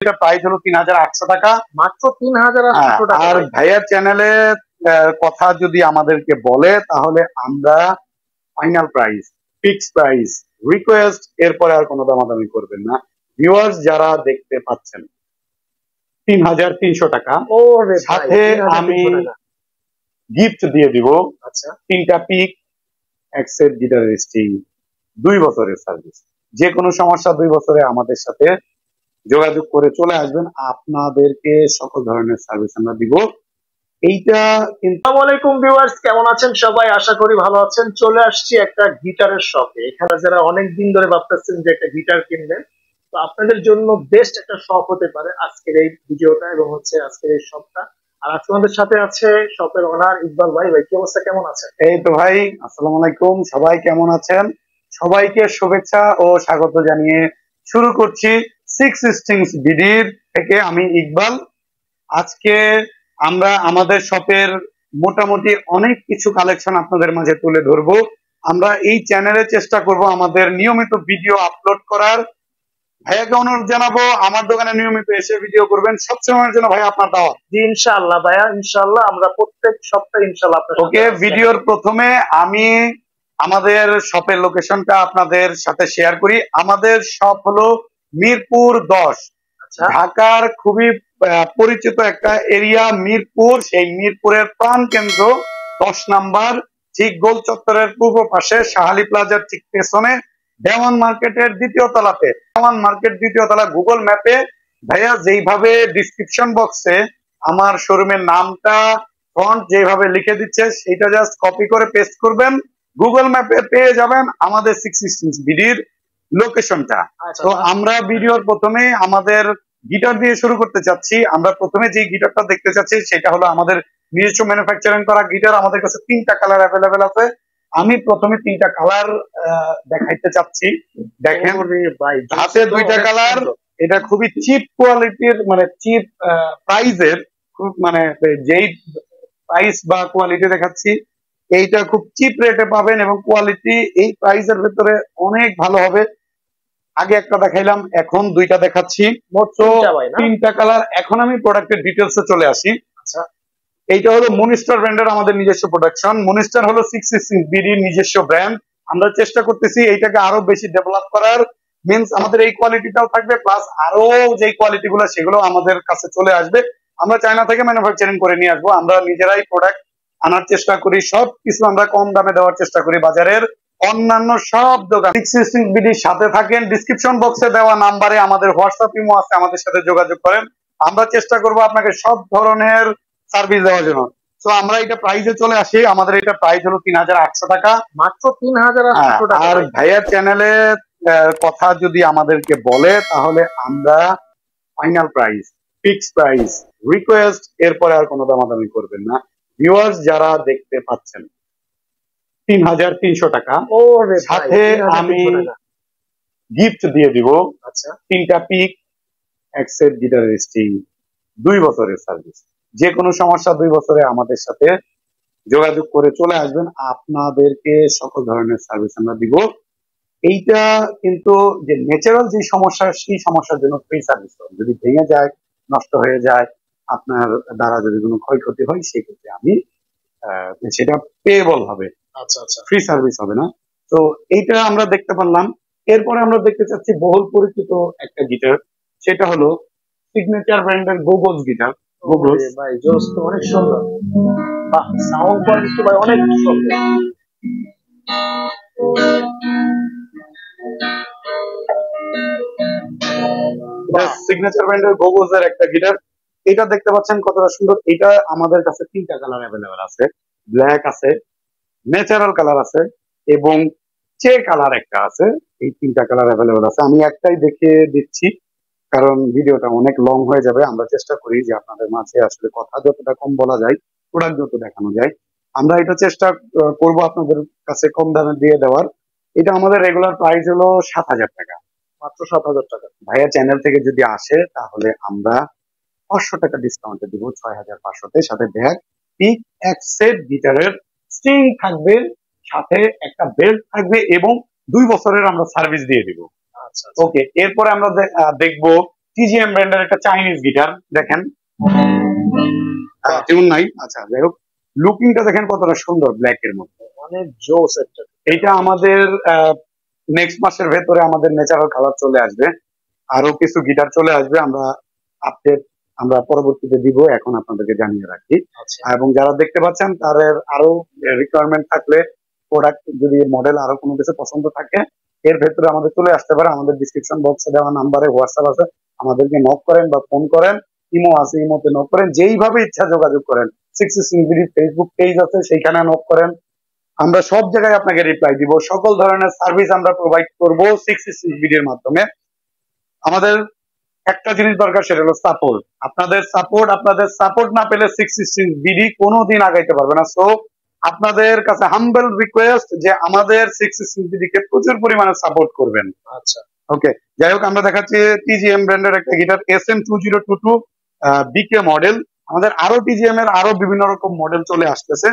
এটা প্রাইস হলো 3800 টাকা, মাত্র 3800 টাকা। আর ভাইয়ার চ্যানেলে কথা যদি আমাদেরকে বলে তাহলে আমরা final price, fix price, request, এরপরে আর কোনো দামাদামি করবেন না। ভিউয়ার্স যারা দেখতে পাচ্ছেন 3300 টাকা, সাথে আমি গিফট দিয়ে দিব। আচ্ছা, 3টা পিক, এক সেট গিটার স্ট্রিং, 2 বছরের সার্ভিস। যে কোনো সমস্যা 2 বছরে আমাদের সাথে যোগাযোগ করে চলে আসবেন, আপনাদেরকে সকল ধরনের সার্ভিস আমরা দিব। এইটা কিন্তু আসসালামু আলাইকুম ভিউয়ার্স, কেমন আছেন সবাই? আশা করি ভালো আছেন। চলে আসছি একটা গিটারের শপে। এখানে যারা অনেক দিন ধরে ভাবতেছেন যে একটা গিটার কিনবেন, তো আপনাদের জন্য বেস্ট একটা শপ হতে পারে আজকের এই ভিডিওটা এবং হচ্ছে আজকের এই শপটা। আর আজকে আমাদের সাথে আছে শপের ওনার ইকবাল ভাই। ভাই কি অবস্থা, কেমন আছেন? এই তো ভাই, আসসালামু আলাইকুম, সবাই কেমন আছেন? সবাইকে শুভেচ্ছা ও স্বাগত জানিয়ে শুরু করছি সিক্স স্ট্রিংস বিডির থেকে। আমি ইকবাল। আজকে আমরা আমাদের শপের মোটামুটি অনেক কিছু কালেকশন আপনাদের মাঝে তুলে ধরবো। আমরা এই চ্যানেলে চেষ্টা করব আমাদের নিয়মিত ভিডিও আপলোড করার। ভাইয়াকে অনুরোধ জানাবো আমার দোকানে নিয়মিত এসে ভিডিও করবেন সবসময়ের জন্য। ভাই আপনার দাওয়াত। জি ইনশাআল্লাহ ভাইয়া, ইনশাআল্লাহ আমরা প্রত্যেক সপ্তাহে ইনশাআল্লাহ আপনার ওকে, ভিডিওর প্রথমে আমি আমাদের শপের লোকেশনটা আপনাদের সাথে শেয়ার করি। আমাদের শপ হলো মিরপুর 10, ঢাকার খুবই পরিচিত একটা এরিয়া মিরপুর। সেই মিরপুরের প্রাণ কেন্দ্র 10 নাম্বার, ঠিক গোল চত্বরের পূর্ব পাশে শাহালি প্লাজার ঠিক পেছনে, দেওয়ান মার্কেটের 2য় তলাতে। দেওয়ান মার্কেট 2য় তলা। গুগল ম্যাপে ভাইয়া যেইভাবে ডিসক্রিপশন বক্সে আমার শোরুমের নামটা ফন্ট যেভাবে লিখে দিচ্ছে সেটা জাস্ট কপি করে পেস্ট করবেন, গুগল ম্যাপে পেয়ে যাবেন আমাদের সিক্স স্ট্রিংস বিডির লোকেশনটা। তো আমরা ভিডিওর প্রথমে আমাদের গিটার দিয়ে শুরু করতে চাচ্ছি। আমরা প্রথমে যে গিটারটা দেখতে চাচ্ছি সেটা হলো আমাদের নিজস্ব ম্যানুফ্যাকচারিং করা গিটার। আমাদের কাছে 3টা কালার অ্যাভেলেবেল আছে। আমি প্রথমে 3টা কালার দেখাইতে চাচ্ছি। দেখেন হাতে 2টা কালার। এটা খুবই চিপ কোয়ালিটির, মানে চিপ প্রাইজের, খুব মানে যেই প্রাইস বা কোয়ালিটি দেখাচ্ছি এইটা খুব চিপ রেটে পাবেন এবং কোয়ালিটি এই প্রাইসের ভেতরে অনেক ভালো হবে। আগে একটা দেখাইলাম, এখন 2টা দেখাচ্ছি। মোট 3টা কালার। এখন আমি প্রোডাক্টের ডিটেলসে চলে আসি। আচ্ছা, এইটা হলো মনিস্টার ব্র্যান্ডের আমাদের নিজস্ব প্রোডাকশন। মনিস্টার হলো সিক্স স্ট্রিংস বিডির নিজস্ব ব্র্যান্ড। আমরা চেষ্টা করতেছি এইটাকে আরো বেশি ডেভেলপ করার। মিন্স আমাদের এই কোয়ালিটিটাও থাকবে, প্লাস আরো যে কোয়ালিটি গুলো সেগুলো আমাদের কাছে চলে আসবে। আমরা চায়না থেকে ম্যানুফ্যাকচারিং করে নিয়ে আসবো। আমরা নিজেরাই প্রোডাক্ট আনার চেষ্টা করি, সব কিছু আমরা কম দামে দেওয়ার চেষ্টা করি বাজারের অন্যান্য সব দোকান। সিক্স স্ট্রিংস বিডির সাথে থাকেন। ডিসক্রিপশন বক্সে দেওয়া নাম্বারে আমাদের হোয়াটসঅ্যাপ ইমো আছে, আমাদের সাথে যোগাযোগ করেন। আমরা চেষ্টা করব আপনাকে সব ধরনের সার্ভিস দেওয়ার জন্য। তো আমরা এটা প্রাইসে চলে আসি। আমাদের এটা প্রাইস হলো 3800 টাকা, মাত্র 3800 টাকা। আর ভাইয়ার চ্যানেলে কথা যদি আমাদেরকে বলে তাহলে আমরা final price, fix price, request, এরপরে আর কোনো দামাদামি করবেন না। ভিউয়ার্স যারা দেখতে পাচ্ছেন 3300 টাকা, সাথে আমি গিফট দিয়ে দিব। আচ্ছা, 3টা পিক, এক সেট গিটার স্ট্রিং, 2 বছরের সার্ভিস। যে কোনো সমস্যা 2 বছরে আমাদের সাথে যোগাযোগ করে চলে আসবেন, আপনাদেরকে সকল ধরনের সার্ভিস আমরা দিব। এইটা কিন্তু যে ন্যাচারাল যে সমস্যা সেই সমস্যার জন্য ফ্রি সার্ভিস হবে। যদি ভেঙে যায়, নষ্ট হয়ে যায়, আপনার দ্বারা যদি কোনো ক্ষয়ক্ষতি হয় সেক্ষেত্রে আমি সেটা পেয়েবল হবে। আচ্ছা আচ্ছা, ফ্রি সার্ভিস হবে না। তো এইটা আমরা দেখতে পারলাম। এরপরে আমরা দেখতে চাচ্ছি বহুল পরিচিত একটা গিটার, সেটা হলো সিগনেচার ব্র্যান্ডের গোগোস গিটার। গোগোস ভাই জোস তো অনেক সুন্দর। বাহ, সাউন্ড কোয়ালিটি ভাই অনেক সুন্দর। সিগনেচার ব্র্যান্ডের গোগোস এর একটা গিটার। এটা দেখতে পাচ্ছেন কতটা সুন্দর। এটা আমাদের কাছে 3টা কালার অ্যাভেলেবেল আছে। ব্ল্যাক আছে, ন্যাচারাল কালার আছে এবং চে কালার একটা আছে। এই 3টা কালার অ্যাভেলেবেল আছে। আমি একটাই দেখে দিচ্ছি কারণ ভিডিওটা অনেক লং হয়ে যাবে। আমরা চেষ্টা করি যে আপনাদের মাঝে আসলে কথা যতটা কম বলা যায়, প্রোডাক্ট যত দেখানো যায়, আমরা এটা চেষ্টা করব আপনাদের কাছে কম দামে দিয়ে দেওয়ার। এটা আমাদের রেগুলার প্রাইস হলো 7000 টাকা, মাত্র 7000 টাকা। ভাইয়া চ্যানেল থেকে যদি আসে তাহলে আমরা 500 টাকা ডিসকাউন্টে দিব 6500-তে। সাথে ব্যাগ, পিক, এক সেট গিটারের স্ট্রিং থাকবে, সাথে একটা বেল্ট থাকবে এবং 2 বছরের আমরা সার্ভিস দিয়ে দিব। আচ্ছা, ওকে, এরপরে আমরা দেখব টিজিএম ব্র্যান্ডের একটা চাইনিজ গিটার দেখেন, টিউন নাই। আচ্ছা যাই হোক, লুকিংটা দেখেন কতটা সুন্দর, ব্ল্যাক এর মধ্যে, অনেক জোস একটা। এইটা আমাদের নেক্সট মাসের ভেতরে আমাদের ন্যাচারাল কালার চলে আসবে, আরো কিছু গিটার চলে আসবে, আমরা আপডেট আমরা পরবর্তীতে দিব, এখন আপনাদেরকে জানিয়ে রাখি। এবং যারা দেখতে পাচ্ছেন তাদের আরো রিকোয়ারমেন্ট থাকলে, প্রোডাক্ট যদি মডেল আরো কোনো কিছু পছন্দ থাকে এর ভেতরে আমাদের চলে আসতে পারে, আমাদের ডিসক্রিপশন বক্সে দেওয়া নাম্বারে হোয়াটসঅ্যাপ আছে, আমাদেরকে নক করেন বা ফোন করেন, ইমো আছে ইমোতে নক করেন, যেইভাবে ইচ্ছা যোগাযোগ করেন। 616 ফেসবুক পেজ আছে সেইখানে নক করেন, আমরা সব জায়গায় আপনাকে রিপ্লাই দিব, সকল ধরনের সার্ভিস আমরা প্রোভাইড করব 616 এর মাধ্যমে। আমাদের একটা জিনিস দরকার, সেটা হলো সাপোর্ট, আপনাদের সাপোর্ট না পেলে 616 কোনোদিন আগাইতে পারবে না। সো আপনাদের কাছে হাম্বল রিকোয়েস্ট যে আমাদের 616 কে প্রচুর পরিমাণে সাপোর্ট করবেন। আচ্ছা ওকে, যাই হোক আমরা দেখাচ্ছি টিজিএম ব্র্যান্ডের একটা গিটার SM2022 বিকে মডেল। আমাদের আরো টিজিএম এর আরো বিভিন্ন রকম মডেল চলে আসতেছে।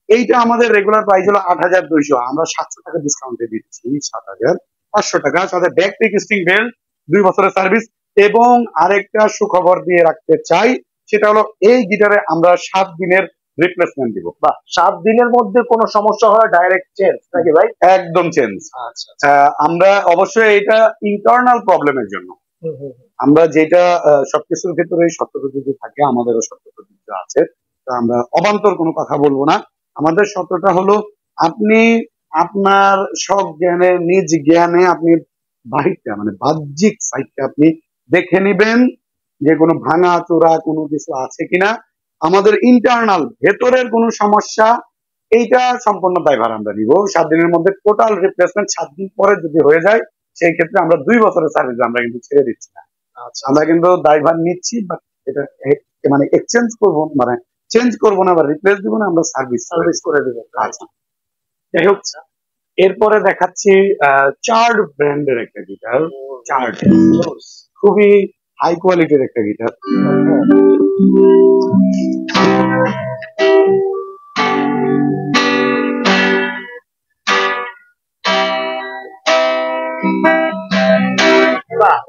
এইটা আমাদের রেগুলার প্রাইস হলো 8200, আমরা 700 টাকা ডিসকাউন্টে দিচ্ছি 7500 টাকা, সাথে ব্যাক পিক স্ট্রিং বেল্ট, 2 বছরের সার্ভিস। এবং আরেকটা সুখবর দিয়ে রাখতে চাই, সেটা হলো এই গিটারে আমরা 7 দিনের রিপ্লেসমেন্ট দিব। বা 7 দিনের মধ্যে কোনো সমস্যা হয় ডাইরেক্ট চেঞ্জ নাকি ভাই? একদম চেঞ্জ। আচ্ছা আমরা অবশ্যই এটা ইন্টারনাল প্রবলেমের জন্য, আমরা যেটা সবকিছুর ক্ষেত্রে সতর্ক থাকে, আমাদেরও সতর্ক আছে, তো আমরা অবান্তর কোনো কথা বলবো না। আমাদের সত্যটা হলো, আপনি আপনার সব জ্ঞানে, নিজ জ্ঞানে আপনি বাহিরটা মানে বাহ্যিক সাইডটা আপনি দেখে নিবেন যে কোনো ভাঙা চোরা কোনো কিছু আছে কিনা। আমাদের ইন্টারনাল ভেতরের কোনো সমস্যা, এইটা সম্পূর্ণ দায়ভার আমরা নিব। 7 দিনের মধ্যে টোটাল রিপ্লেসমেন্ট, 7 দিন পরে যদি হয়ে যায় সেই ক্ষেত্রে আমরা 2 বছরের সার্ভিস আমরা কিন্তু ছেড়ে দিচ্ছি না, আমরা কিন্তু দায়ভার নিচ্ছি, বাট এটা মানে এক্সচেঞ্জ করবো, মানে চেঞ্জ করবো না বা রিপ্লেস দিব না, আমরা সার্ভিস করে দেবো। আচ্ছা যাই হোক, এরপরে দেখাচ্ছি চার্ড ব্র্যান্ডের একটা গিটার। চার্ড খুবই হাই কোয়ালিটির একটা গিটার।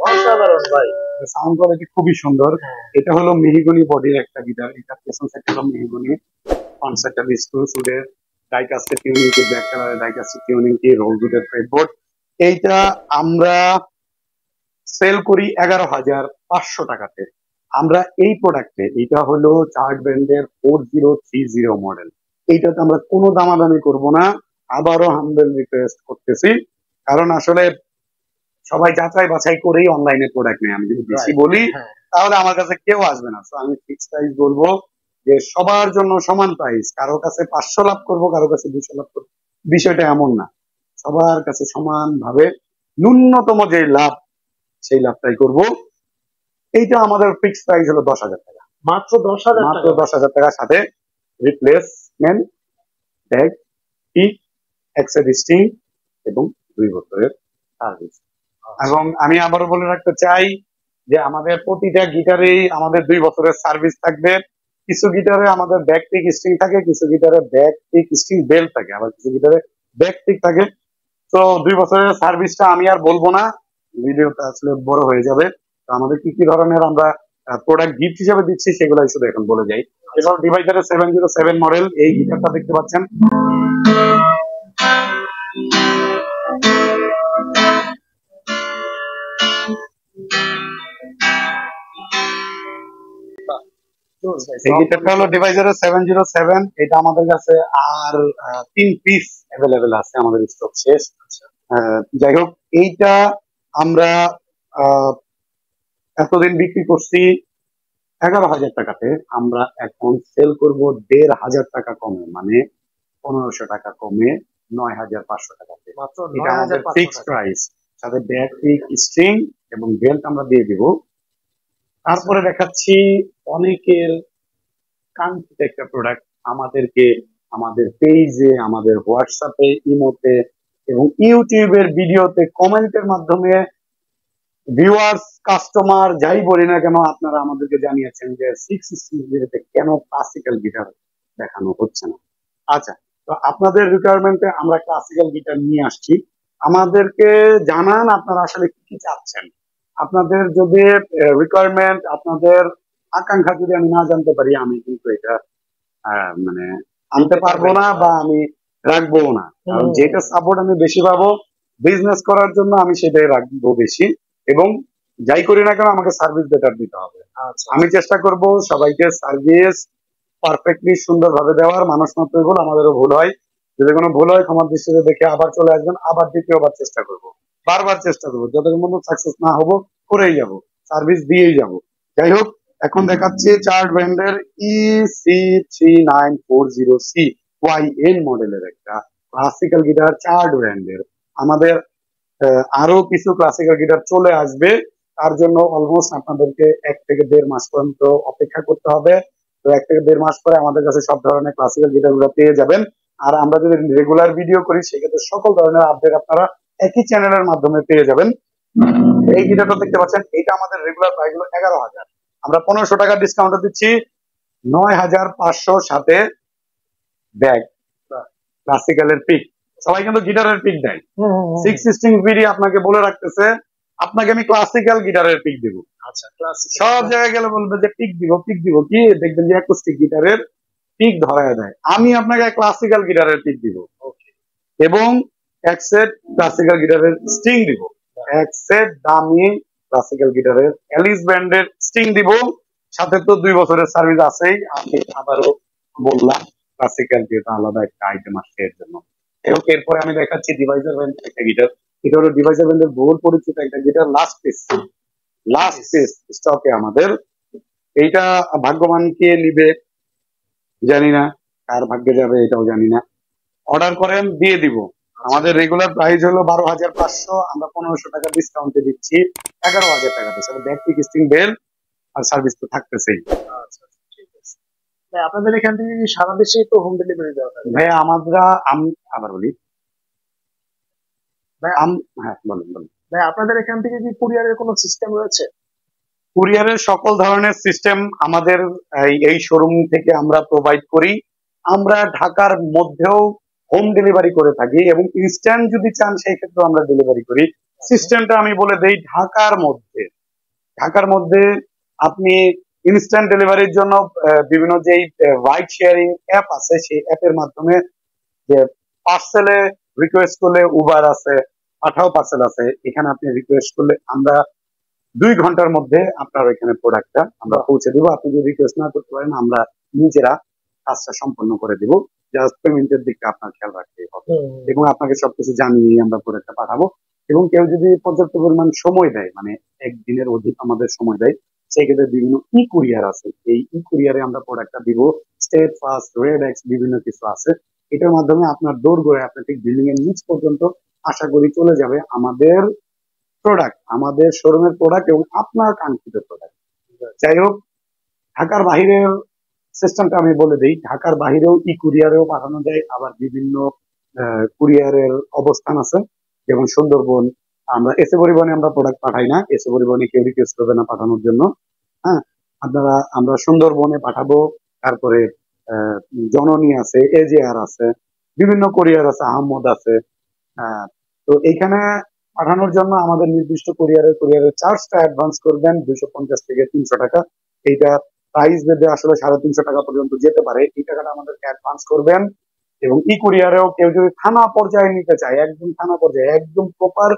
অসাধারণ ভাই, সাউন্ড কোয়ালিটি খুবই সুন্দর। এটা হলো মেহগনি বডির একটা গিটার, এটা পেছন সাইডটা হলো মেহগনি, ফ্রন্ট সাইডটা সুডের ডাইকাস্টের টিউনিং কি, ব্ল্যাক কালারের ডাইকাস্টের টিউনিং কি, রোলউডের ফ্রেটবোর্ড। এইটা আমরা সেল করি 11,500 টাকাতে। আমরা এই প্রোডাক্টে, এটা হলো চার্ট ব্র্যান্ডের 4030 মডেল, এইটাতে আমরা কোনো দামাদামি করব না। আবারও হাম্বল রিকোয়েস্ট করতেছি, কারণ আসলে সবাই যাচাই বাছাই করেই অনলাইনে প্রোডাক্ট নেই। আমি যদি বেশি বলি তাহলে আমার কাছে কেউ আসবে না। তো আমি ফিক্সড প্রাইস বলবো যে সবার জন্য সমান প্রাইস, কারো কাছে 500 লাভ করবো, কারো কাছে 200 লাভ করবো, বিষয়টা এমন না, সবার কাছে সমান ভাবে ন্যূনতম যে লাভ সেই লাভটাই করব। এইটা আমাদের ফিক্সড প্রাইস হলো 10,000 টাকা, মাত্র 10,000 মাত্র 10,000 টাকার সাথে রিপ্লেসমেন্ট, ব্যাগ, পিক, এক্সেডিস্টিং এবং 2 বছরের সার্ভিস। এবং আমি আবারও বলে রাখতে চাই যে আমাদের প্রতিটা গিটারেই আমাদের 2 বছরের সার্ভিস থাকবে। কিছু গিটারে আমাদের ব্যাক পিক স্ট্রিং থাকে, কিছু গিটারে ব্যাক পিক স্ট্রিং বেল্ট থাকে, আবার কিছু গিটারে ব্যাক পিক থাকে। তো 2 বছরের সার্ভিসটা আমি আর বলবো না, ভিডিওটা আসলে বড় হয়ে যাবে। তো আমাদের কি কি ধরনের আমরা প্রোডাক্ট গিফট হিসেবে দিচ্ছি সেগুলাই শুধু এখন বলে যাই। এবার ডিভাইডারের 707 মডেল এই গিটারটা দেখতে পাচ্ছেন, এই গিটারটা হলো ডিভাইজারের 707। এটা আমাদের কাছে আর 3 পিস অ্যাভেলেবেল আছে, আমাদের স্টক শেষ। যাই হোক, এইটা আমরা এতদিন বিক্রি করছি 11,000 টাকাতে, আমরা এখন সেল করব 1,500 টাকা কমে, মানে 1500 টাকা কমে 9,500 টাকাতে। মাত্র এটা আমাদের 9,500 ফিক্সড প্রাইস, সাথে ব্যাক পিক স্ট্রিং এবং বেল্ট আমরা দিয়ে দিব। তারপরে দেখাচ্ছি অনেকের কাঙ্ক্ষিত একটা প্রোডাক্ট, আমাদেরকে আমাদের পেজে, আমাদের হোয়াটসঅ্যাপে, ইমোতে এবং ইউটিউবের ভিডিওতে কমেন্টের মাধ্যমে ভিউয়ার্স, কাস্টমার যাই বলি না কেন, আপনারা আমাদেরকে জানিয়েছেন যে 660 কেন ক্লাসিক্যাল গিটার দেখানো হচ্ছে না। আচ্ছা, তো আপনাদের রিকোয়ারমেন্টে আমরা ক্লাসিক্যাল গিটার নিয়ে আসছি, আমাদেরকে জানান আপনারা আসলে কি কি চাচ্ছেন। আপনাদের যদি রিকোয়ারমেন্ট, আপনাদের আকাঙ্ক্ষা যদি আমি না জানতে পারি, আমি কিন্তু এটা মানে আনতে পারবো না বা আমি রাখবো না। কারণ যেটা সাপোর্ট আমি বেশি পাবো বিজনেস করার জন্য, আমি সেটাই রাখবো বেশি। এবং যাই করি না কেন আমাকে সার্ভিস বেটার দিতে হবে। আমি চেষ্টা করব সবাইকে সার্ভিস পারফেক্টলি সুন্দরভাবে দেওয়ার। মানুষ মাত্রই ভুল, আমাদেরও ভুল হয়। যদি কোনো ভুল হয় ক্ষমার দৃষ্টিতে দেখে আবার চলে আসবেন, আবার দ্বিতীয়বার চেষ্টা করব, বারবার চেষ্টা করবো, যতক্ষণ পর্যন্ত সাকসেস না হবো করেই যাব, সার্ভিস দিয়েই যাব। যাই হোক, এখন দেখাচ্ছি চার্ট ব্র্যান্ডের EC3940C YN মডেলের একটা ক্লাসিক্যাল গিটার, চার্ট ব্র্যান্ডের। আমাদের আরো কিছু ক্লাসিক্যাল গিটার চলে আসবে, তার জন্য অলমোস্ট আপনাদেরকে 1 থেকে 1.5 মাস পর্যন্ত অপেক্ষা করতে হবে। তো 1 থেকে 1.5 মাস পরে আমাদের কাছে সব ধরনের ক্লাসিক্যাল গিটার গুলো পেয়ে যাবেন। আর আমরা যদি রেগুলার ভিডিও করি সেক্ষেত্রে সকল ধরনের আপডেট আপনারা একই চ্যানেলের মাধ্যমে পেয়ে যাবেন। এই গিটারটা দেখতে পাচ্ছেন, এটা আমাদের রেগুলার প্রাইস হলো 11,000, আমরা 1500 টাকা ডিসকাউন্টে দিচ্ছি 9,500 সাথে ব্যাগ ক্লাসিক্যালের পিক। সবাই কিন্তু গিটারের পিক দেয়, 6 বিডি আপনাকে বলে রাখতেছে আপনাকে আমি ক্লাসিক্যাল গিটারের পিক দিব। আচ্ছা, ক্লাসিক সব জায়গায় গেলে বলবে যে পিক দিব, পিক দিব, কি দেখবেন যে অ্যাকুস্টিক গিটারের পিক ধরায় দেয়। আমি আপনাকে ক্লাসিক্যাল গিটারের পিক দিব এবং এক সেট ক্লাসিক্যাল গিটারের স্ট্রিং দিব, এক সেট দামি ক্লাসিক্যাল গিটারের অ্যালিস ব্র্যান্ডের স্ট্রিং দিব। সাথে তো 2 বছরের সার্ভিস আছেই। আমি আবারও বললাম ক্লাসিক্যাল যেটা আলাদা একটা আইটেম আসছে এর জন্য। এবং এরপরে আমি দেখাচ্ছি ডিভাইসার ব্র্যান্ডের একটা গিটার। এটা হলো ডিভাইসার ব্র্যান্ডের বহুল পরিচিত একটা গিটার, লাস্ট পিস স্টকে আমাদের। এইটা ভাগ্যবান কে নিবে জানি না, কার ভাগ্যে যাবে এটাও জানি না। অর্ডার করেন, দিয়ে দিব। আমাদের রেগুলার প্রাইস হলো 12,500, আমরা 1500 টাকা ডিসকাউন্টে দিচ্ছি 11,000 টাকাতে, সাথে ব্যাক পিক, স্ট্রিং, বেল আর সার্ভিস তো থাকতেছেই। আচ্ছা, ঠিক আছে ভাই। আপনাদের এখান থেকে কি সারা দেশেই তো হোম ডেলিভারি দেওয়া হয়? ভাই আমরা আমি আবার বলি ভাই হ্যাঁ বলুন বলুন। ভাই, আপনাদের এখান থেকে কি কুরিয়ারের কোনো সিস্টেম রয়েছে? কুরিয়ারের সকল ধরনের সিস্টেম আমাদের এই শোরুম থেকে আমরা প্রোভাইড করি। আমরা ঢাকার মধ্যেও হোম ডেলিভারি করে থাকি এবং ইনস্ট্যান্ট যদি চান সেই ক্ষেত্রে আমরা ডেলিভারি করি। সিস্টেমটা আমি বলে দেই, ঢাকার মধ্যে আপনি ইনস্ট্যান্ট ডেলিভারির জন্য বিভিন্ন যেই রাইড শেয়ারিং অ্যাপ আছে সেই অ্যাপের মাধ্যমে যে পার্সেলে রিকোয়েস্ট করলে উবার আছে, পাঠাও পার্সেল আছে, এখানে আপনি রিকোয়েস্ট করলে আমরা 2 ঘন্টার মধ্যে আপনার ওইখানে প্রোডাক্টটা আমরা পৌঁছে দেবো। আপনি যদি রিকোয়েস্ট না করতে পারেন আমরা নিজেরা কাজটা সম্পন্ন করে দিব। জাস্ট পেমেন্টের দিকটা আপনার খেয়াল রাখতেই হবে এবং আপনাকে সবকিছু জানিয়ে আমরা প্রোডাক্টটা পাঠাবো। এবং কেউ যদি পর্যাপ্ত পরিমাণ সময় দেয়, মানে 1 দিনের অধিক আমাদের সময় দেয়, সেই ক্ষেত্রে বিভিন্ন কুরিয়ার আছে, এই কুরিয়ারে আমরা প্রোডাক্টটা দিব। স্টেট ফাস্ট, রেড এক্স বিভিন্ন কিছু আছে, এটার মাধ্যমে আপনার দৌড় গড়ে আপনার ঠিক বিল্ডিং এর নিচ পর্যন্ত আশা করি চলে যাবে আমাদের প্রোডাক্ট, আমাদের শোরুমের প্রোডাক্ট এবং আপনার কাঙ্ক্ষিত প্রোডাক্ট। যাই হোক, ঢাকার বাহিরের সিস্টেমটা আমি বলে দিই। ঢাকার বাহিরেও কুরিয়ারেও পাঠানো যায়, আবার বিভিন্ন কুরিয়ারের অবস্থান আছে, যেমন সুন্দরবন। আমরা এসে পরিবহনে আমরা প্রোডাক্ট পাঠাই না, এসে পরিবহনে কেউ রিকোয়েস্ট করবে না পাঠানোর জন্য। হ্যাঁ, আমরা সুন্দরবনে পাঠাবো। তারপরে জননী আছে, এজিআর আছে, বিভিন্ন কুরিয়ার আছে, আহমদ আছে। তো এইখানে পাঠানোর জন্য আমাদের নির্দিষ্ট কুরিয়ারের চার্জটা অ্যাডভান্স করবেন 250 থেকে 300 টাকা। এইটা প্রাইস বেঁধে আসলে 350 টাকা পর্যন্ত যেতে পারে। এই টাকাটা আমাদেরকে অ্যাডভান্স করবেন। এবং কুরিয়ারেও কেউ যদি থানা পর্যায়ে নিতে চায়, একদম থানা পর্যায়ে, একদম প্রপার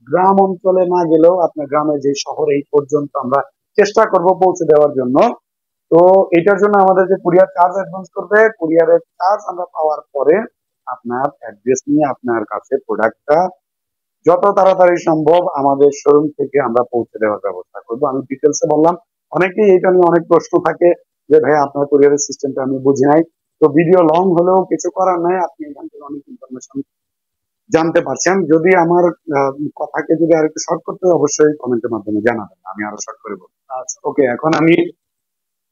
গ্রাম অঞ্চলে না গেলেও আপনার গ্রামে যে শহরে এই পর্যন্ত আমরা চেষ্টা করব পৌঁছে দেওয়ার জন্য। তো এটার জন্য আমাদের যে কুরিয়ার চার্জ অ্যাডভান্স করবে, কুরিয়ারের চার্জ আমরা পাওয়ার পরে আপনার অ্যাড্রেস নিয়ে আপনার কাছে প্রোডাক্টটা যত তাড়াতাড়ি সম্ভব আমাদের শোরুম থেকে আমরা পৌঁছে দেওয়ার ব্যবস্থা করবো। আমি ডিটেলসে বললাম, অনেকেই এটা নিয়ে অনেক প্রশ্ন থাকে যে ভাই আপনার কুরিয়ারের সিস্টেমটা আমি বুঝি নাই। তো ভিডিও লং হলেও কিছু করার নাই, আপনি এখান থেকে অনেক ইনফরমেশন জানতে পারছেন। যদি আমার কথাকে যদি আর একটু শর্ট করতে হয়, অবশ্যই কমেন্টের মাধ্যমে জানাবেন, আমি আরো শর্ট করে বলবো। আচ্ছা ওকে, এখন আমি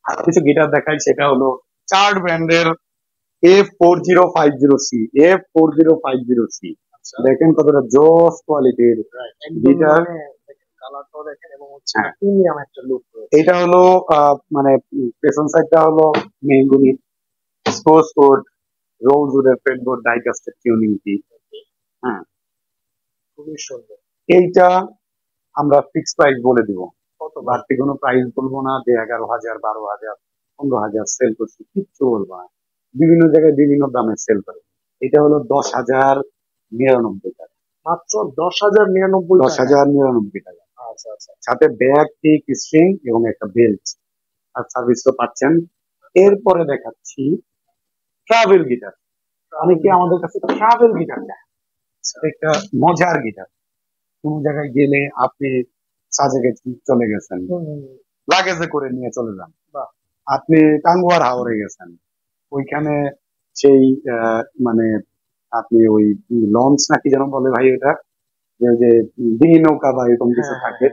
আর কিছু গিটার দেখাই। সেটা হলো চার্ট ব্র্যান্ডের F4050C। F4050C দেখেন কতটা জোস কোয়ালিটির গিটার। কালারটাও দেখেন এবং হচ্ছে প্রিমিয়াম একটা লুক। এটা হলো মানে পেছন সাইডটা হলো মেহগুনি স্পোর্টস কোড, রোজউডের ফ্রেটবোর্ড, ডাইকাস্টের টিউনিং কি। হ্যাঁ, খুবই সুন্দর। এইটা আমরা ফিক্স প্রাইস বলে দিব, বাড়তি কোনো প্রাইস বলবো না যে 11,000, 12,000, 15,000 সেল করছি, কিচ্ছু বলবো না। বিভিন্ন জায়গায় বিভিন্ন দামে সেল করে। এটা হলো 10,099 টাকা, মাত্র 10,099 টাকা। 10,099 টাকা। আচ্ছা আচ্ছা। সাথে ব্যাগ, টিক, স্ট্রিং এবং একটা বেল্ট আর সার্ভিস তো পাচ্ছেন। এরপরে দেখাচ্ছি ট্রাভেল গিটার। অনেকে আমাদের কাছে ট্রাভেল গিটার চায়, একটা মজার গিটার। কোন জায়গায় গেলে আপনি সাজেকে চলে গেছেন, লাগেজে করে নিয়ে চলে যান, আপনি টাঙ্গুয়ার হাওরে গেছেন, ওইখানে সেই মানে আপনি ওই লঞ্চ নাকি যেন বলে ভাই ওটা, যে ডিঙি নৌকা বা এরকম কিছু থাকে,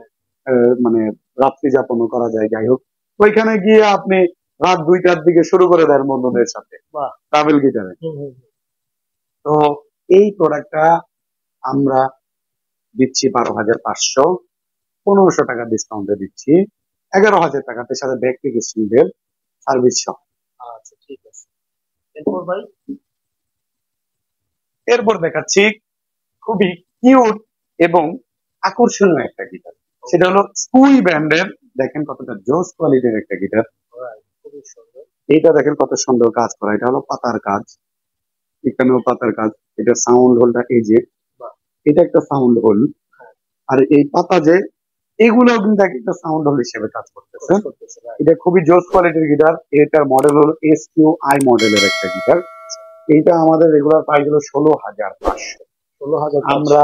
মানে রাত্রি যাপনও করা যায়। যাই হোক, ওইখানে গিয়ে আপনি রাত 2টার দিকে শুরু করে দেন বন্ধুদের সাথে ট্রাভেল গিটারে। তো এই প্রোডাক্টটা আমরা দিচ্ছি 12,500, 1500 টাকা ডিসকাউন্টে দিচ্ছি 11,000 টাকাতে, সাথে ব্যাগ থেকে সিঙ্গেল সার্ভিস সহ। আচ্ছা ঠিক আছে। এরপর ভাই, এরপর দেখাচ্ছি খুবই কিউট এবং আকর্ষণীয় একটা গিটার, সেটা হলো স্কুই ব্র্যান্ডের। দেখেন কতটা জোস কোয়ালিটির একটা গিটার, খুবই সুন্দর। এইটা দেখেন কত সুন্দর কাজ করা, এটা হলো পাতার কাজ, এখানেও পাতার কাজ। এটা সাউন্ড হোলটা এই যে, এটা একটা সাউন্ড হোল, আর এই পাতা যে এগুলো কিন্তু একটা সাউন্ড হোল হিসেবে কাজ করতেছে। এটা খুবই জোস কোয়ালিটির গিটার। এটার মডেল হলো SQI মডেলের একটা গিটার। এইটা আমাদের রেগুলার প্রাইস হলো 16,500। 16,000। আমরা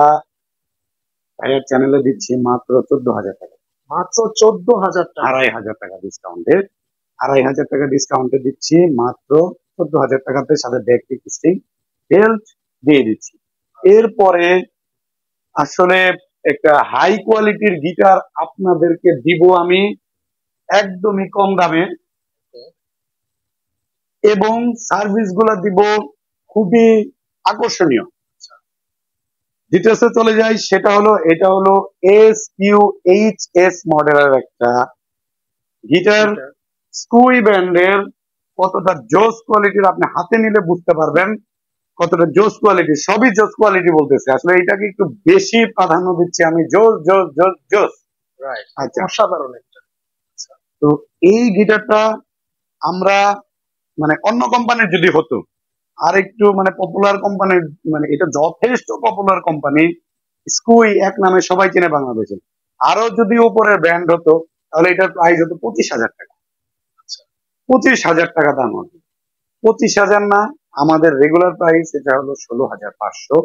ভাইয়ের চ্যানেলে দিচ্ছি মাত্র 14,000 টাকা। মাত্র 14,000 টাকা, 2,500 টাকা ডিসকাউন্টে, 2,500 টাকা ডিসকাউন্টে দিচ্ছি মাত্র 14,000 টাকাতে, সাথে ব্যাগ টিক বেল্ট দিয়ে দিচ্ছি। এরপরে আসলে একটা হাই কোয়ালিটির গিটার আপনাদেরকে দিব আমি একদমই কম দামে, এবং সার্ভিস গুলা দিব খুবই আকর্ষণীয়। ডিটেলসে চলে যাই, সেটা হলো, এটা হলো SQHS মডেলের একটা গিটার, স্কুই ব্র্যান্ডের। কতটা জোস কোয়ালিটির আপনি হাতে নিলে বুঝতে পারবেন কতটা জোস কোয়ালিটি, সবই জোস কোয়ালিটি বলতেছে, আসলে এটাকে একটু বেশি প্রাধান্য দিচ্ছি আমি, জোস জোস জোস জোস। আচ্ছা, অসাধারণ একটা। তো এই গিটারটা আমরা মানে অন্য কোম্পানির যদি হতো, আর একটু মানে পপুলার কোম্পানির, মানে এটা যথেষ্ট পপুলার কোম্পানি, স্কুই এক নামে সবাই চেনে বাংলাদেশে, আরো যদি উপরের ব্র্যান্ড হতো তাহলে এটার প্রাইস হতো 25,000 টাকা। 25,000 টাকা দাম হতো, 25,000 না, আমাদের রেগুলার প্রাইস এটা হলো 16,500।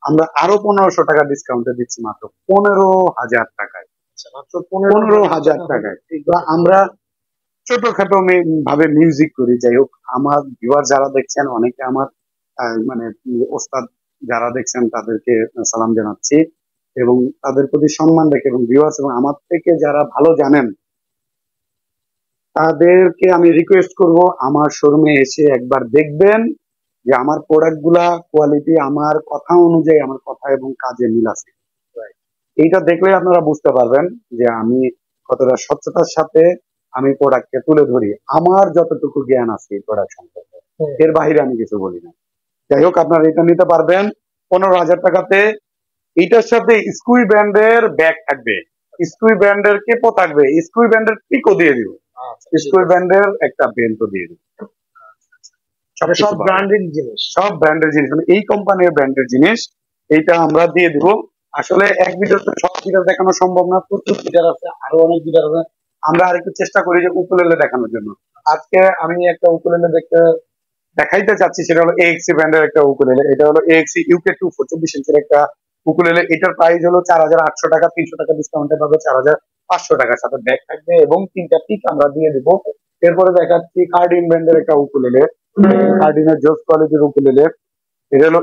আমরা আরো 1,500 টাকা ডিসকাউন্টে দিচ্ছি মাত্র 15,000 টাকায়। মাত্র 15,000 টাকায়। আমরা ছোটখাটো ভাবে মিউজিক করি। যাই হোক, আমার ভিউয়ার যারা দেখছেন, অনেকে আমার মানে ওস্তাদ যারা দেখছেন তাদেরকে সালাম জানাচ্ছি এবং তাদের প্রতি সম্মান রেখে, এবং ভিউয়ার্স এবং আমার থেকে যারা ভালো জানেন তাদেরকে আমি রিকোয়েস্ট করব আমার শোরুমে এসে একবার দেখবেন যে আমার প্রোডাক্ট গুলা কোয়ালিটি আমার কথা অনুযায়ী, আমার কথা এবং কাজে মিল আছে। এইটা দেখলে আপনারা বুঝতে পারবেন যে আমি কতটা স্বচ্ছতার সাথে আমি প্রোডাক্টকে তুলে ধরি, আমার যতটুকু জ্ঞান আছে এই প্রোডাক্ট সম্পর্কে, এর বাইরে আমি কিছু বলি না। যাই হোক, আপনারা এটা নিতে পারবেন 15,000 টাকাতে। এটার সাথে স্কুই ব্র্যান্ডের ব্যাগ থাকবে, স্কুই ব্র্যান্ডের কেপো থাকবে, স্কুই ব্র্যান্ডের পিকও দিয়ে দিব, স্কুই ব্র্যান্ডের একটা বেল্টও দিয়ে দিব। সব ব্র্যান্ডের জিনিস, সব ব্র্যান্ডের জিনিস, মানে এই কোম্পানির ব্র্যান্ডের জিনিস এইটা আমরা দিয়ে দিব। আসলে এক ভিডিওতে সব গিটার দেখানো সম্ভব না, প্রচুর গিটার আছে, আরো অনেক গিটার আছে। আমরা আরেকটু চেষ্টা করি যে উকুলেলে দেখানোর জন্য। আজকে আমি একটা উকুলেলে দেখাইতে চাচ্ছি, সেটা হলো AXE ব্র্যান্ডের একটা উকুলেলে। এটা হলো AXE UK2 24 ইঞ্চের একটা উকুলেলে। এটার প্রাইস হলো 4,800 টাকা, 300 টাকা ডিসকাউন্টে পাবে 4,500 টাকার সাথে ব্যাগ থাকবে এবং 3টা পিক আমরা দিয়ে দিব। এরপরে দেখাচ্ছি কার্ডিন ব্র্যান্ডের একটা উকুলেলে, কার্ডিনের জোস কোয়ালিটির উকুলেলে। এটা হলো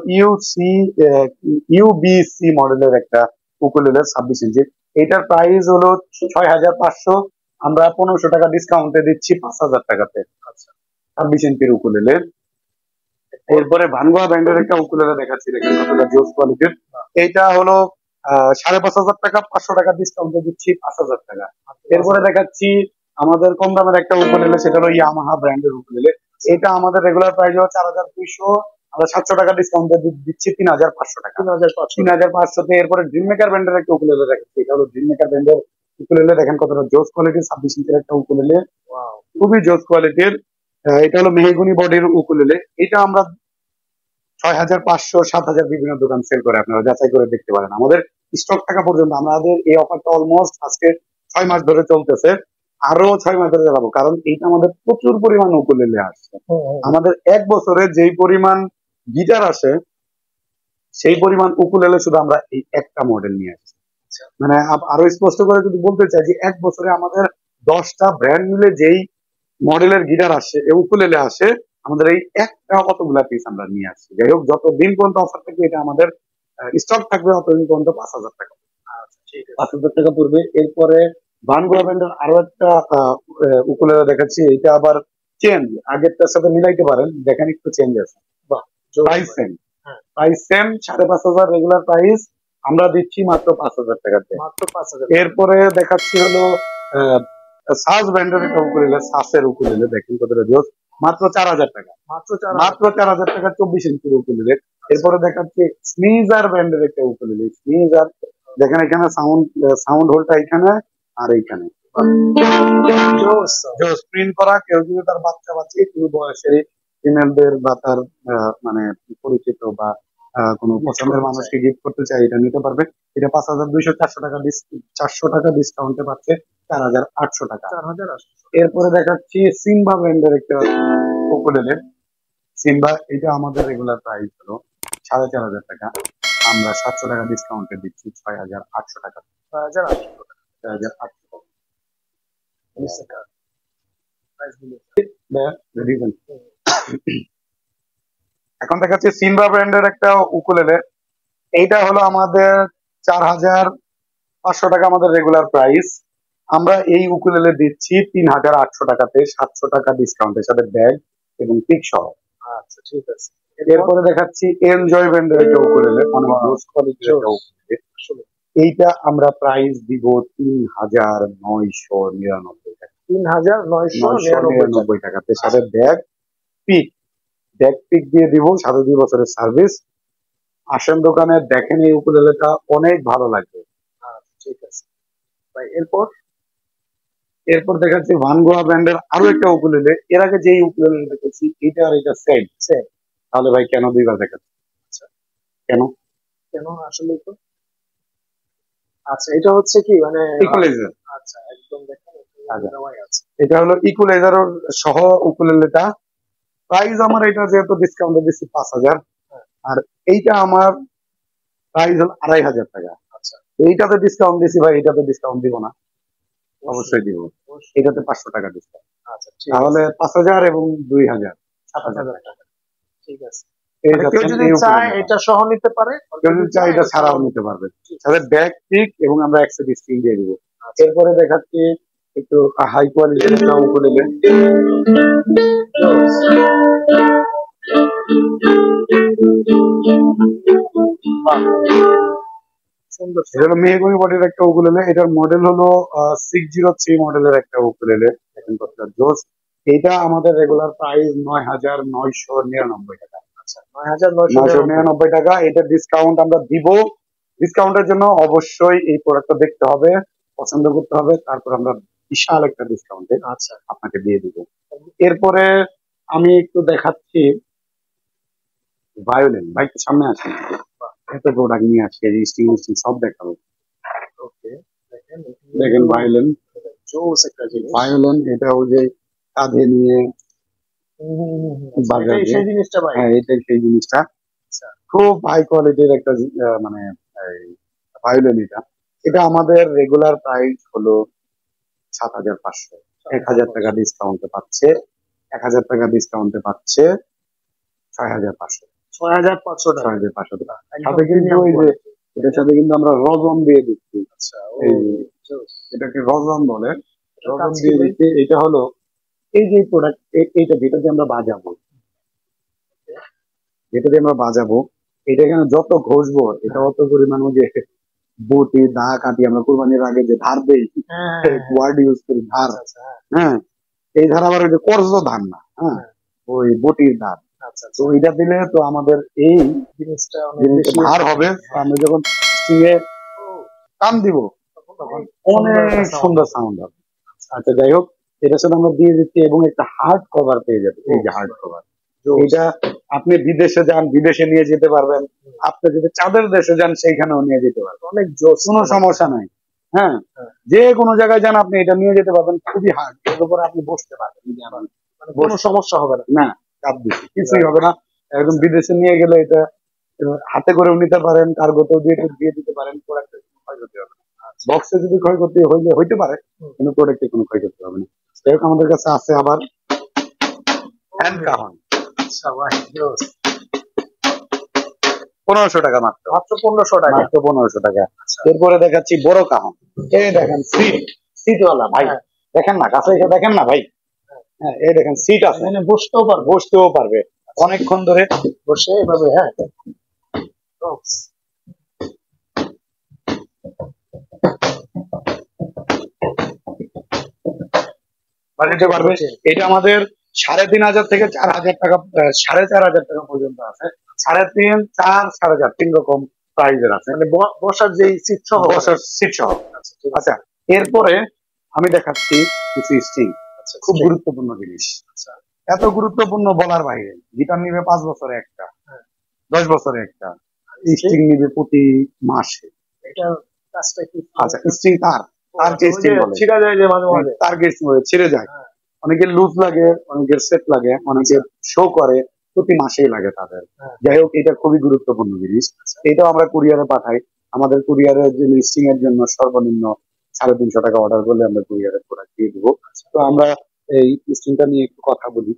UBC মডেলের একটা উকুলেলে 26 ইঞ্চি। এটার প্রাইস হলো 6,500, আমরা 1,500 টাকা ডিসকাউন্টে দিচ্ছি 5,000 টাকাতে। আচ্ছা, 26 ইঞ্চির উকুলেলে। এরপরে ভানগোয়া ব্র্যান্ডের একটা উকুলেলে দেখাচ্ছি, দেখেন কতটা জোস কোয়ালিটির। এইটা হলো 5,500 টাকা, 500 টাকা ডিসকাউন্টে দিচ্ছি 5,000 টাকা। এরপরে দেখাচ্ছি আমাদের কম দামের একটা উকুলেলে, সেটা হলো ইয়ামাহা ব্র্যান্ডের উকুলেলে। এটা আমাদের রেগুলার প্রাইস হলো 4,200, আমরা 700 টাকা ডিসকাউন্ট দিচ্ছি 3500 টাকা। 3500 এরপরে ড্রিম মেকার ব্র্যান্ডের একটা উকুলেলে দেখাচ্ছি। এটা হলো ড্রিম মেকার ব্র্যান্ডের উকুলেলে। দেখেন কতটা জোস কোয়ালিটির 26 ইঞ্চের একটা উকুলেলে, খুবই জোস কোয়ালিটির। এটা হলো মেহগনি বডির উকুলেলে। এটা আমরা 6500 7000 বিভিন্ন দোকান সেল করে, আপনারা যাচাই করে দেখতে পারেন। আমাদের স্টক থাকা পর্যন্ত আমাদের এই অফারটা অলমোস্ট আজকে 6 মাস ধরে চলতেছে, আরো 6 মাস ধরে যাবো, কারণ এইটা আমাদের প্রচুর পরিমাণ উকুলেলে আসছে। আমাদের এক বছরে যেই পরিমাণ গিটার আসে সেই পরিমাণ উকুলেলে শুধু আমরা এই একটা মডেল নিয়ে আসছি। মানে আরো স্পষ্ট করে যদি বলতে চাই যে এক বছরে আমাদের 10টা ব্র্যান্ড মিলে যেই মডেলের গিটার আসে, উকুলেলে আসে, আমাদের এই একটা কতগুলা পিস আমরা নিয়ে আসছি। যাই হোক, যতদিন পর্যন্ত অফার থাকবে এটা আমাদের স্টক থাকবে, ততদিন পর্যন্ত 5000 টাকা, 5000 টাকা পড়বে। এরপরে ভানগোয়া ব্র্যান্ডের আরো একটা উকুলেলে দেখাচ্ছি। এটা আবার চেঞ্জ, আগেরটার সাথে মিলাইতে পারেন, দেখেন একটু চেঞ্জ আছে। Price same, price same, 5500 regular price, আমরা দিচ্ছি মাত্র 5000 টাকাতে। এরপরে দেখাচ্ছি হলো সাস ব্র্যান্ডের একটা উকুলেলে, সাসের উকুলেলে, দেখেন কতটা জোস, মাত্র 4000 টাকা, মাত্র 4000 টাকা 24 ইঞ্চির উকুলেলে। এরপরে দেখাচ্ছি স্নিজার ব্র্যান্ডের একটা উকুলেলে, স্নিজার, দেখেন এখানে সাউন্ড হোলটা এখানে আর এইখানে প্রিন্ট করা। কেউ যদি তার বাচ্চা একটু বয়সের ফিমেলদের বা তার মানে পরিচিত বা কোনো পছন্দের মানুষকে গিফট করতে চাই, এটা নিতে পারবে। এটা 5200, 400 টাকা ডিসকাউন্টে পাচ্ছে 4800 টাকা। এরপরে দেখাচ্ছি সিম্বা ব্র্যান্ডের একটা উকুলেলে, সিম্বা। এটা আমাদের রেগুলার প্রাইস হলো 4500 টাকা, আমরা 700 টাকা ডিসকাউন্টে দিচ্ছি 6800 টাকা। 6800 টাকা। এখন দেখাচ্ছি সিম্বা ব্র্যান্ডের একটা উকুলেলে। এইটা হলো আমাদের 4500 টাকা আমাদের রেগুলার প্রাইস, আমরা এই উকুলেলে দিচ্ছি 3800 টাকাতে, 700 টাকা ডিসকাউন্টের সাথে ব্যাগ এবং পিক সহ। আচ্ছা, ঠিক আছে। এরপরে দেখাচ্ছি এনজয় ব্র্যান্ডের একটা উকুলেলে, অনেক জোস কোয়ালিটির একটা উকুলেলে। এইটা আমরা প্রাইস দিব 3999 টাকা, 3999 টাকাতে, সাথে ব্যাগ পিক দিয়ে দিব, সাথে 2 বছরের সার্ভিস। আসেন দোকানে দেখেন, এই উকুলেলেটা অনেক ভালো লাগবে। ঠিক আছে ভাই। এরপর দেখাচ্ছি ভানগোয়া ব্র্যান্ডের আরো একটা উকুলেলে। এর আগে যে উকুলেলে দেখেছি এটা আর এটা সেম, তাহলে ভাই কেন দুইবার দেখাচ্ছি? আচ্ছা, কেন আসলে তো আচ্ছা, এটা হচ্ছে কি মানে ইকুয়ালাইজার। আচ্ছা, একদম দেখেন এটা হলো ইকুয়ালাইজার সহ উকুলেলেটা। প্রাইস আমার এটা যেহেতু ডিসকাউন্টে দিচ্ছি 5000, আর এইটা আমার প্রাইস হলো 2500 টাকা। আচ্ছা, এইটাতে ডিসকাউন্ট দিচ্ছি ভাই, এটাতে ডিসকাউন্ট দিব না? অবশ্যই দিব, এটাতে 500 টাকা ডিসকাউন্ট। আচ্ছা, তাহলে 5000 এবং 2000, 7000 টাকা। ঠিক আছে। কেউ যদি চায় এটা সহ নিতে পারে, কেউ যদি চায় এটা ছাড়াও নিতে পারবে, তাহলে ব্যাগ পিক এবং আমরা একসাথে স্ক্রিন দিয়ে দিব। এরপরে দেখাচ্ছি একটু হাই কোয়ালিটির একটা উকুলেলে। এটা মেহগনি বডির একটা উকুলেলে, এটার মডেল হলো 603 মডেলের একটা উকুলেলে, দেখেন কতটা জোস। এটা আমাদের রেগুলার প্রাইস 9999 টাকা। আচ্ছা, 9999 টাকা। এটা ডিসকাউন্ট আমরা দিব, ডিসকাউন্টের জন্য অবশ্যই এই প্রোডাক্টটা দেখতে হবে, পছন্দ করতে হবে, তারপর আমরা বিশাল একটা ডিসকাউন্টে আচ্ছা আপনাকে দিয়ে দিব। এরপরে আমি একটু দেখাচ্ছি ভায়োলিন। বাইক সামনে আছে, এত প্রোডাক্ট নিয়ে আসছে, রেজিস্ট্রিং সব দেখাবো। ওকে, দেখেন ভায়োলিন, জোস একটা জিনিস। ভায়োলিন এটা ওই যে কাঁধে নিয়ে বাজাবে, সেই জিনিসটা ভাই। হ্যাঁ, এটাই সেই জিনিসটা। খুব হাই কোয়ালিটির একটা মানে ভায়োলিন। এটা আমাদের রেগুলার প্রাইস হলো 7500, 1000 টাকা ডিসকাউন্টে পাচ্ছে, 1000 টাকা ডিসকাউন্টে পাচ্ছে 6500, 6500 টাকা, 6500 টাকা। সাথে কিন্তু ওই যে এটার সাথে কিন্তু আমরা রজন দিয়ে দিচ্ছি। আচ্ছা, এটাকে রজন বলে, রজন দিয়ে দিচ্ছি। এটা হলো এই যে প্রোডাক্ট, এইটা যেটা দিয়ে আমরা বাজাবো, এটা এখানে যত ঘষবো এটা অত পরিমাণ যে বটি দা কাটি, আমরা কুরবানির আগে যে ধার দেই, ওয়ার্ড ইউজ করি ধার, হ্যাঁ, এই ধার আবার ওই যে কর্জ ধার না, হ্যাঁ, ওই বটির ধার। তো এটা দিলে তো আমাদের এই জিনিসটা অনেক জিনিসটা বেশি ভার হবে। আমরা যখন স্টিলে টান দিব তখন অনেক সুন্দর সাউন্ড হবে। আচ্ছা যাই হোক, এটার সাথে আমরা দিয়ে দিচ্ছি এবং একটা হার্ড কভার পেয়ে যাবে। এই যে হার্ড কভার, এটা আপনি বিদেশে যান, বিদেশে নিয়ে যেতে পারবেন। আপনি যদি চাঁদের দেশে যান সেইখানেও নিয়ে যেতে পারবেন, অনেক জোস, কোনো সমস্যা নাই। হ্যাঁ, যে কোনো জায়গায় যান আপনি এটা নিয়ে যেতে পারবেন, খুবই হার্ড, এর উপরে আপনি বসতে পারবেন, কোনো সমস্যা হবে না। না চাপ দিচ্ছি কিছুই হবে না। একদম বিদেশে নিয়ে গেলে এটা হাতে করেও নিতে পারেন, কার্গোতেও দিয়ে দিতে পারেন, প্রোডাক্টের কোনো ক্ষয়ক্ষতি হবে না। বক্সে যদি ক্ষয়ক্ষতি হইতে পারে, কিন্তু প্রোডাক্টে কোনো ক্ষয়ক্ষতি হবে না। যাই হোক, আমাদের কাছে আছে আবার হ্যান্ড কাহন, 1500 টাকা মাত্র। মাত্র 1500 টাকা। মাত্র 1500 টাকা। এরপরে দেখাচ্ছি বড় কাহন, এই দেখেন সিটওয়ালা ভাই, দেখেন না কাছে এসে দেখেন না ভাই। হ্যাঁ, এই দেখেন সিট আছে, এখানে বসতেও পারবে অনেকক্ষণ ধরে বসে এভাবে। হ্যাঁ, বাজাতে পারবে। এটা আমাদের 3500 থেকে 4000 টাকা, 4500 টাকা পর্যন্ত আছে। 3.5, 4, 4.5 তিন রকম প্রাইজের আছে, মানে বসার যে সিট সহ। বসার সিট সহ। আচ্ছা, এরপরে আমি দেখাচ্ছি কিছু স্ট্রিং, খুব গুরুত্বপূর্ণ জিনিস। এত গুরুত্বপূর্ণ বলার বাইরে। গিটার নিবে 5 বছরে একটা, 10 বছরে একটা, স্ট্রিং নিবে প্রতি মাসে। এটা কাজটা কি? আচ্ছা, স্ট্রিং তার যে স্ট্রিং বলে, ছিঁড়া যায় যে মাঝে মাঝে, তার গেট ছিঁড়ে যায়। অনেকের লুজ লাগে, অনেকের সেট লাগে, অনেকের শো করে, প্রতি মাসেই লাগে তাদের। যাই হোক, এটা খুবই গুরুত্বপূর্ণ জিনিস। এটাও আমরা কুরিয়ারে পাঠাই। আমাদের কুরিয়ারের যে লিস্টিং এর জন্য সর্বনিম্ন 350 টাকা অর্ডার করলে আমরা কুরিয়ারের প্রোডাক্ট দিয়ে দেবো। তো আমরা এই স্ট্রিংটা নিয়ে একটু কথা বলি।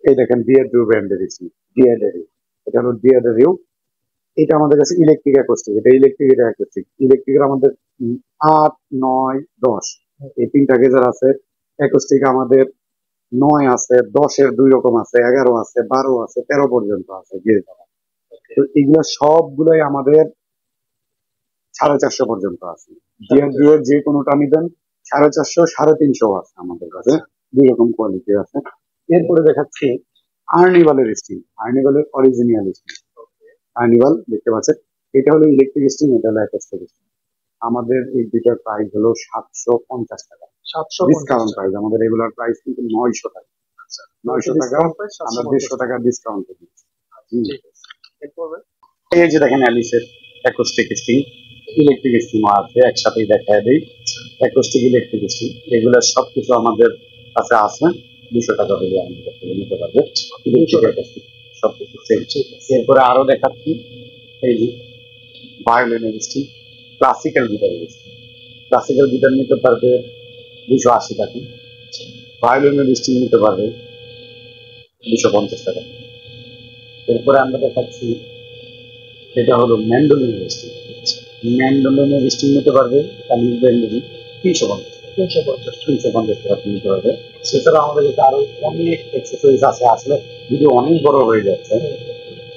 এই দেখেন ডিয়ার ব্র্যান্ডের স্ট্রিং, এটা হলো ডিয়ার। এটা আমাদের কাছে ইলেকট্রিক অ্যাকোস্টিক, এটা ইলেকট্রিক, এটা অ্যাকোস্টিক। ইলেকট্রিকের আমাদের 8, 9, 10 এই তিনটা গেজার আছে। অ্যাকোস্টিক আমাদের 9 আছে, 10-এর 2 রকম আছে, 11 আছে, 12 আছে, 13 পর্যন্ত আছে গেজ। তো এগুলো সবগুলোই আমাদের 450 পর্যন্ত আছে। ডিআর যে কোনোটা নিবেন 450, 350 আছে আমাদের কাছে, 2 রকম কোয়ালিটি আছে। এরপরে দেখাচ্ছি আর্নিভালের স্ট্রিং, আর্নিভালের অরিজিনাল স্ট্রিং। আর্নিভাল দেখতে পাচ্ছেন, এটা হলো ইলেকট্রিক স্ট্রিং, এটা হলো অ্যাকোস্টিক স্ট্রিং। আমাদের এই দুইটার প্রাইস হলো 750 টাকা। 750 ডিসকাউন্ট প্রাইস, আমাদের রেগুলার প্রাইস কিন্তু 900 টাকা। 900 টাকা আমরা 150 টাকা ডিসকাউন্ট দিচ্ছি। এই যে দেখেন অ্যালিসের অ্যাকোস্টিক স্ট্রিং, ইলেকট্রিক স্ট্রিং আছে, একসাথেই দেখায় দিই। অ্যাকোস্টিক, ইলেকট্রিক স্ট্রিং, এগুলো সবকিছু আমাদের কাছে আছে। 200 টাকা হলে আমাদের কাছ থেকে নিতে পারবে। সবকিছু সেম। এরপরে আরো দেখাচ্ছি এই যে ভায়োলিনের স্ট্রিং, ক্লাসিক্যাল গিটারের স্ট্রিং। ক্লাসিক্যাল গিটার নিতে পারবে 280 টাকা, ভায়োলিনের স্ট্রিং নিতে পারবে 250 টাকা। এরপরে আমরা দেখাচ্ছি এটা হলো ম্যান্ডোলিনের স্ট্রিং। ম্যান্ডোলিনের স্ট্রিং নিতে পারবে কামিজ ব্র্যান্ডেরই 350 টাকা নিতে পারবে। সেছাড়া আমাদের কাছে আরো অনেক অ্যাক্সেসরিজ আছে। আসলে ভিডিও অনেক বড় হয়ে যাচ্ছে,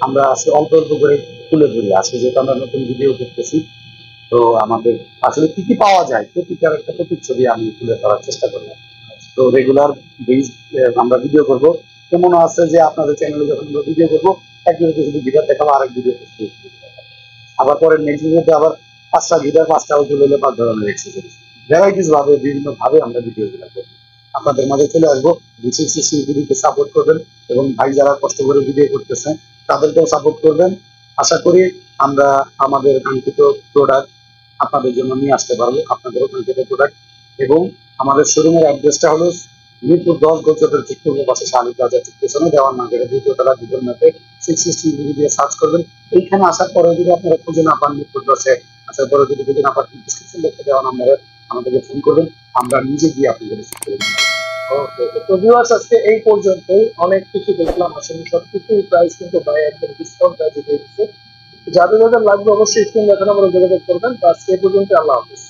আমরা আজকে অল্প অল্প করে তুলে ধরি। আজকে যেহেতু আমরা নতুন ভিডিও করতেছি, তো আমাদের আসলে কি কি পাওয়া যায় প্রতিটার একটা প্রতিচ্ছবি আমি তুলে ধরার চেষ্টা করলাম। তো রেগুলার আমরা ভিডিও করবো। কেমন আছে যে আপনাদের চ্যানেলে যখন আমরা ভিডিও করবো, এক ভিডিওতে শুধু গিটার দেখাবো, আরেক ভিডিওতে আবার পরে নেক্সট ভিডিওতে আবার 5টা গিটার, 5টা উকুলেলে, 5 ধরনের এক্সেসরিজ, ভ্যারাইটিস ভাবে বিভিন্ন ভাবে আমরা ভিডিওগুলো করবো। আপনাদের মাঝে চলে আসবো। ভিডিওকে সাপোর্ট করবেন এবং ভাই যারা কষ্ট করে ভিডিও করতেছেন তাদেরকেও সাপোর্ট করবেন। আশা করি আমরা আমাদের কাঙ্ক্ষিত প্রোডাক্ট আপনাদের জন্য নিয়ে আসতে পারবো, আপনাদেরও কাঙ্ক্ষিত প্রোডাক্ট। এবং আমাদের শোরুমের অ্যাড্রেসটা হলো মিরপুর 10 গোলচত্বর ঠিক পূর্ব পাশে শালি প্লাজা ঠিক পেছনে দেওয়ার নাগের দ্বিতীয়তলা, গুগল ম্যাপে 660 দিয়ে সার্চ করবেন। এইখানে আসার পরে যদি আপনারা খুঁজে না পান, মিরপুর 10-এ আসার পরে যদি খুঁজে না পান, ডিসক্রিপশন লিখে দেওয়া নাম্বারে আমাদেরকে ফোন করবেন, আমরা নিজে গিয়ে আপনাদের রিসিভ করে দেব। তো ভিউয়ার্স, আজকে এই পর্যন্তই। অনেক কিছু দেখলাম, আসলে সবকিছুই প্রাইস কিন্তু ভাই একদম ডিসকাউন্ট প্রাইসে দিয়ে দিচ্ছে। যাদের যাদের লাগবে অবশ্যই স্ক্রিন দেখানো আমরা যোগাযোগ করবেন। তো আজকে এই পর্যন্ত, আল্লাহ হাফিজ।